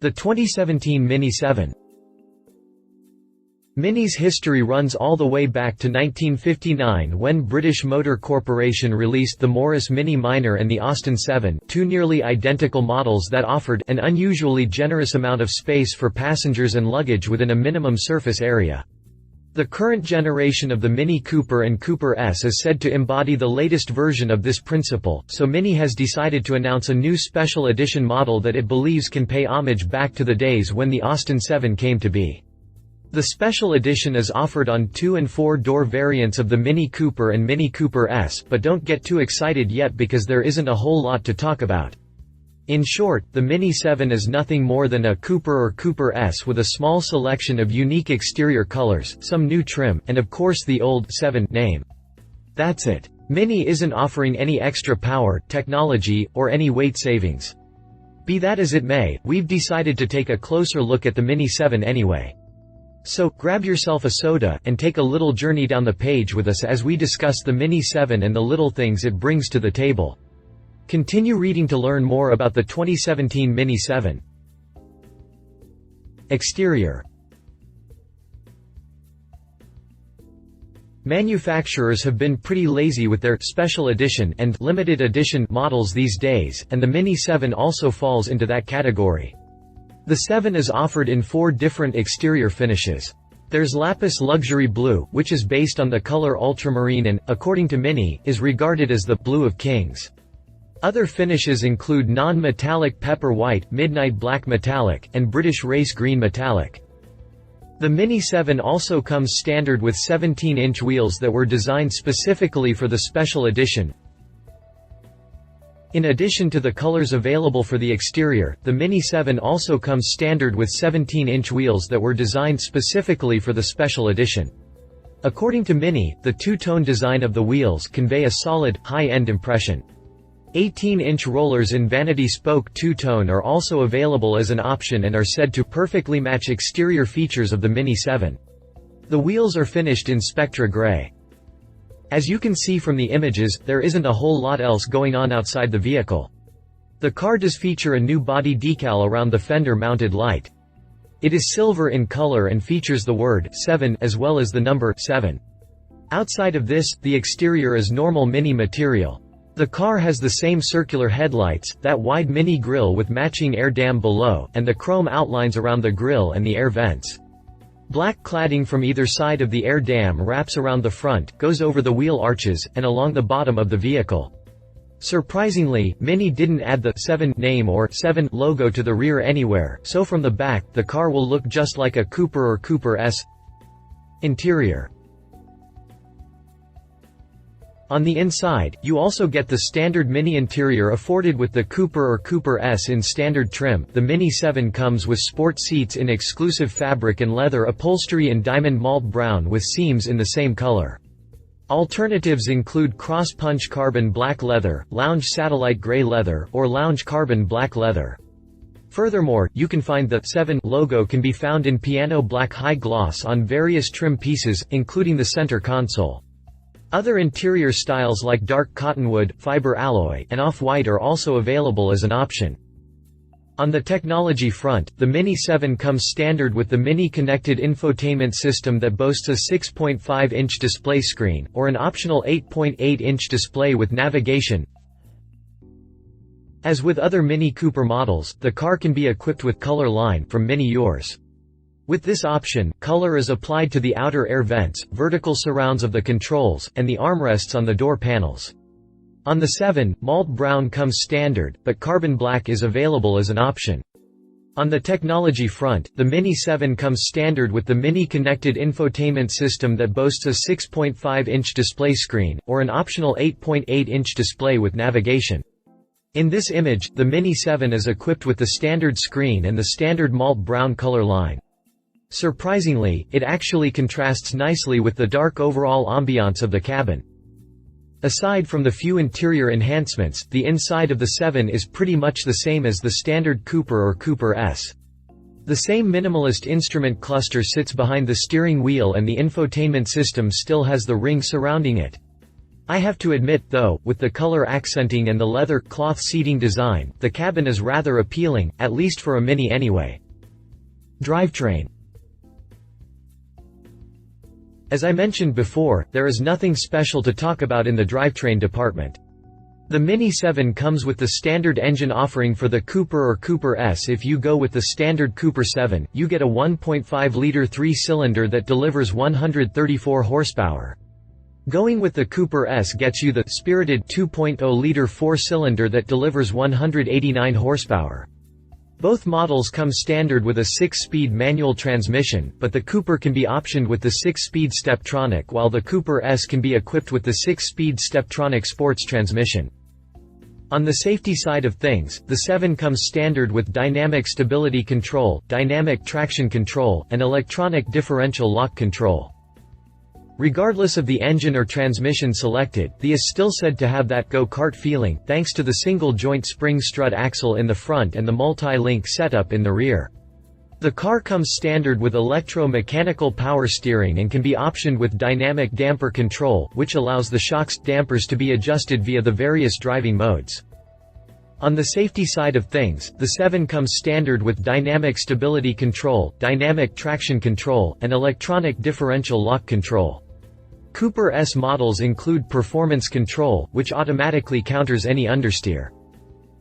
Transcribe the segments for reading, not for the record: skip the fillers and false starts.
The 2017 Mini 7. Mini's history runs all the way back to 1959 when British Motor Corporation released the Morris Mini Minor and the Austin 7, two nearly identical models that offered an unusually generous amount of space for passengers and luggage within a minimum surface area. The current generation of the Mini Cooper and Cooper S is said to embody the latest version of this principle, so Mini has decided to announce a new special edition model that it believes can pay homage back to the days when the Austin 7 came to be. The special edition is offered on 2- and 4-door variants of the Mini Cooper and Mini Cooper S, but don't get too excited yet because there isn't a whole lot to talk about. In short, the Mini 7 is nothing more than a Cooper or Cooper S with a small selection of unique exterior colors, some new trim, and of course the old 7 name. That's it. Mini isn't offering any extra power, technology, or any weight savings. Be that as it may, we've decided to take a closer look at the Mini 7 anyway. So, grab yourself a soda, and take a little journey down the page with us as we discuss the Mini 7 and the little things it brings to the table. Continue reading to learn more about the 2017 Mini 7. Exterior. Manufacturers have been pretty lazy with their special edition and limited edition models these days, and the Mini 7 also falls into that category. The 7 is offered in 4 different exterior finishes. There's Lapis Luxury Blue, which is based on the color ultramarine and, according to Mini, is regarded as the blue of kings. Other finishes include non-metallic pepper white, midnight black metallic, and British race green metallic. The Mini 7 also comes standard with 17-inch wheels that were designed specifically for the special edition. In addition to the colors available for the exterior, the Mini 7 also comes standard with 17-inch wheels that were designed specifically for the special edition. According to Mini, the two-tone design of the wheels convey a solid, high-end impression. 18-inch rollers in vanity spoke two-tone are also available as an option and are said to perfectly match exterior features of the Mini 7. The wheels are finished in Spectra Gray. As you can see from the images, there isn't a whole lot else going on outside the vehicle. The car does feature a new body decal around the fender-mounted light. It is silver in color and features the word 7 as well as the number 7. Outside of this, the exterior is normal Mini material. The car has the same circular headlights, that wide Mini grille with matching air dam below, and the chrome outlines around the grille and the air vents. Black cladding from either side of the air dam wraps around the front, goes over the wheel arches, and along the bottom of the vehicle. Surprisingly, Mini didn't add the 7 name or 7 logo to the rear anywhere, so from the back, the car will look just like a Cooper or Cooper S. Interior. On the inside, you also get the standard Mini interior afforded with the Cooper or Cooper S in standard trim. The Mini 7 comes with sport seats in exclusive fabric and leather upholstery in diamond malt brown with seams in the same color. Alternatives include cross-punch carbon black leather, lounge satellite gray leather, or lounge carbon black leather. Furthermore, you can find the 7 logo can be found in piano black high gloss on various trim pieces, including the center console. Other interior styles like dark cottonwood, fiber alloy, and off-white are also available as an option. On the technology front, the Mini 7 comes standard with the Mini connected infotainment system that boasts a 6.5-inch display screen, or an optional 8.8-inch display with navigation. As with other Mini Cooper models, the car can be equipped with Color Line from Mini Yours. With this option, color is applied to the outer air vents, vertical surrounds of the controls, and the armrests on the door panels. On the 7, malt brown comes standard, but carbon black is available as an option. On the technology front, the Mini 7 comes standard with the Mini connected infotainment system that boasts a 6.5-inch display screen, or an optional 8.8-inch display with navigation. In this image, the Mini 7 is equipped with the standard screen and the standard malt brown color line. Surprisingly, it actually contrasts nicely with the dark overall ambiance of the cabin. Aside from the few interior enhancements, the inside of the 7 is pretty much the same as the standard Cooper or Cooper S. The same minimalist instrument cluster sits behind the steering wheel and the infotainment system still has the ring surrounding it. I have to admit though, with the color accenting and the leather cloth seating design, the cabin is rather appealing, at least for a Mini anyway. Drivetrain. As I mentioned before, there is nothing special to talk about in the drivetrain department. The Mini 7 comes with the standard engine offering for the Cooper or Cooper S. If you go with the standard Cooper 7, you get a 1.5-liter 3-cylinder that delivers 134 horsepower. Going with the Cooper S gets you the spirited 2.0-liter 4-cylinder that delivers 189 horsepower. Both models come standard with a 6-speed manual transmission, but the Cooper can be optioned with the 6-speed Steptronic while the Cooper S can be equipped with the 6-speed Steptronic Sports transmission. On the safety side of things, the 7 comes standard with dynamic stability control, dynamic traction control, and electronic differential lock control. Regardless of the engine or transmission selected, the is still said to have that go-kart feeling, thanks to the single-joint spring strut axle in the front and the multi-link setup in the rear. The car comes standard with electro-mechanical power steering and can be optioned with dynamic damper control, which allows the shocks dampers to be adjusted via the various driving modes. On the safety side of things, the 7 comes standard with dynamic stability control, dynamic traction control, and electronic differential lock control. Cooper S models include performance control, which automatically counters any understeer.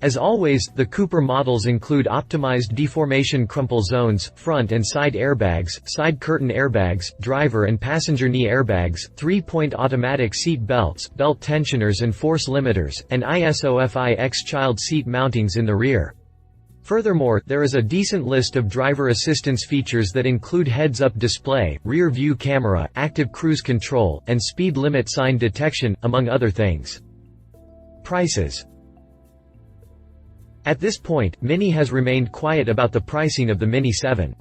As always, the Cooper models include optimized deformation crumple zones, front and side airbags, side curtain airbags, driver and passenger knee airbags, 3-point automatic seat belts, belt tensioners and force limiters, and ISOFIX child seat mountings in the rear. Furthermore, there is a decent list of driver assistance features that include heads-up display, rear-view camera, active cruise control, and speed limit sign detection, among other things. Prices. At this point, Mini has remained quiet about the pricing of the Mini 7.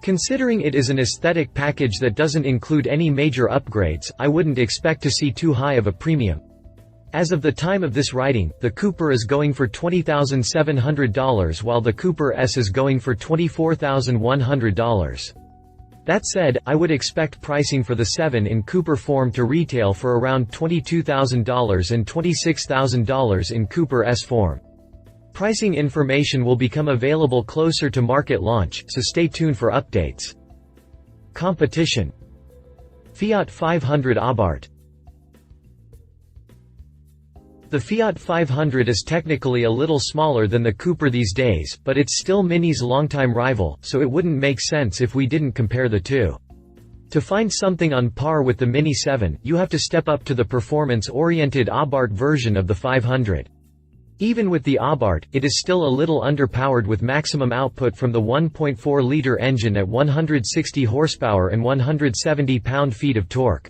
Considering it is an aesthetic package that doesn't include any major upgrades, I wouldn't expect to see too high of a premium. As of the time of this writing, the Cooper is going for $20,700 while the Cooper S is going for $24,100. That said, I would expect pricing for the 7 in Cooper form to retail for around $22,000 and $26,000 in Cooper S form. Pricing information will become available closer to market launch, so stay tuned for updates. Competition. Fiat 500 Abarth. The Fiat 500 is technically a little smaller than the Cooper these days, but it's still Mini's longtime rival, so it wouldn't make sense if we didn't compare the two. To find something on par with the Mini 7, you have to step up to the performance-oriented Abarth version of the 500. Even with the Abarth, it is still a little underpowered with maximum output from the 1.4-liter engine at 160 horsepower and 170 pound-feet of torque.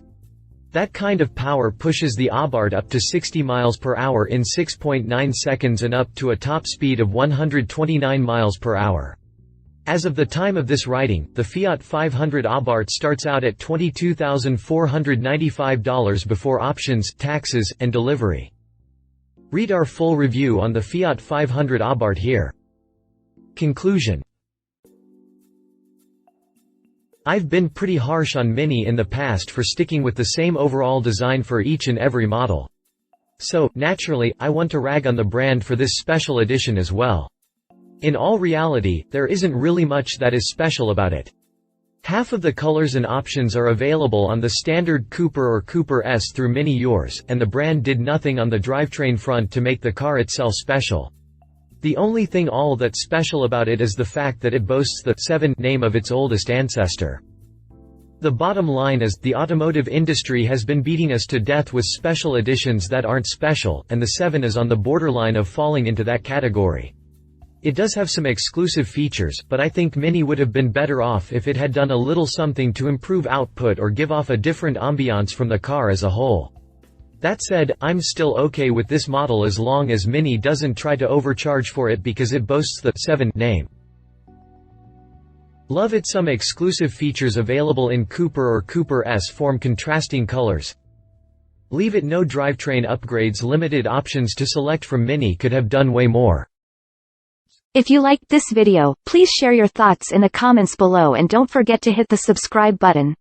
That kind of power pushes the Abarth up to 60 miles per hour in 6.9 seconds and up to a top speed of 129 miles per hour. As of the time of this writing, the Fiat 500 Abarth starts out at $22,495 before options, taxes, and delivery. Read our full review on the Fiat 500 Abarth here. Conclusion. I've been pretty harsh on Mini in the past for sticking with the same overall design for each and every model. So, naturally, I want to rag on the brand for this special edition as well. In all reality, there isn't really much that is special about it. Half of the colors and options are available on the standard Cooper or Cooper S through Mini Yours, and the brand did nothing on the drivetrain front to make the car itself special. The only thing all that special about it is the fact that it boasts the 7 name of its oldest ancestor. The bottom line is, the automotive industry has been beating us to death with special editions that aren't special, and the 7 is on the borderline of falling into that category. It does have some exclusive features, but I think Mini would have been better off if it had done a little something to improve output or give off a different ambiance from the car as a whole. That said, I'm still okay with this model as long as Mini doesn't try to overcharge for it because it boasts the 7 name. Love it. Some exclusive features available in Cooper or Cooper S form contrasting colors. Leave it. No drivetrain upgrades. Limited options to select from. Mini could have done way more. If you liked this video, please share your thoughts in the comments below and don't forget to hit the subscribe button.